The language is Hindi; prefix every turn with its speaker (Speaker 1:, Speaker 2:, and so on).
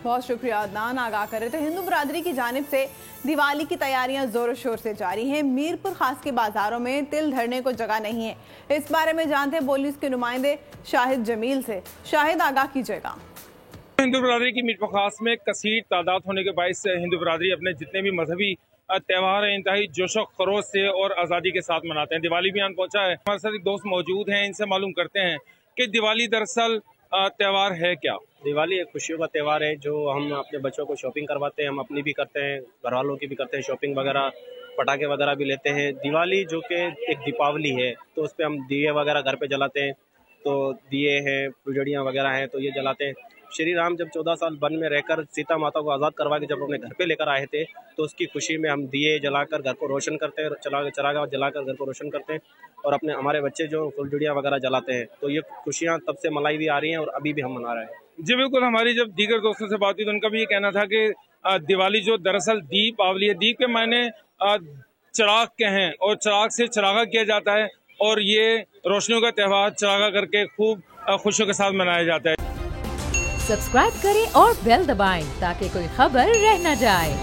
Speaker 1: बहुत शुक्रिया अदनान, आगाह कर रहे थे। हिंदू बरादरी की जानिब से दिवाली की तैयारियां जोरों शोर से जारी हैं। मीरपुर खास के बाजारों में तिल धरने को जगह नहीं है। इस बारे में जानते हैं पुलिस के नुमाइंदे शाहिद जमील से। शाहिद, आगाह कीजिएगा।
Speaker 2: हिंदू बरादरी की मीरपुर खास में कसीर तादाद होने के बायस हिंदू बरादरी अपने जितने भी मजहबी त्यौहार हैं इंतहाई जोशो खरोश से और आज़ादी के साथ मनाते हैं। दिवाली भी आन पहुंचा है। हमारे साथ एक दोस्त मौजूद हैं, इनसे मालूम करते हैं कि दिवाली दरअसल त्यौहार है क्या।
Speaker 3: दिवाली एक खुशियों का त्यौहार है जो हम अपने बच्चों को शॉपिंग करवाते हैं, हम अपनी भी करते हैं, घर वालों की भी करते हैं शॉपिंग वगैरह, पटाखे वगैरह भी लेते हैं। दिवाली जो कि एक दीपावली है तो उस पर हम दिए वगैरह घर पे जलाते हैं, तो दिए हैं, फुलझड़ियाँ वगैरह हैं तो ये जलाते हैं। श्री राम जब 14 साल वन में रहकर सीता माता को आज़ाद करवा के जब अपने घर पे लेकर आए थे तो उसकी खुशी में हम दिए जलाकर घर को रोशन करते हैं, चरागा जलाकर घर को रोशन करते हैं और अपने हमारे बच्चे जो फुलझड़ियाँ वगैरह जलाते हैं। तो ये खुशियाँ तब से मलाई भी आ रही हैं और अभी भी हम मना रहे हैं।
Speaker 2: जी बिल्कुल, हमारी जब दीगर दोस्तों से बात हुई तो उनका भी ये कहना था कि दिवाली जो दरअसल दीपावली है, दीप के मायने चिराग के हैं और चिराग से चिरागा किया जाता है और ये रोशनियों का त्यौहार चिरागा करके खूब खुशियों के साथ मनाया जाता है।
Speaker 4: सब्सक्राइब करें और बेल दबाएं ताकि कोई खबर रह न जाए।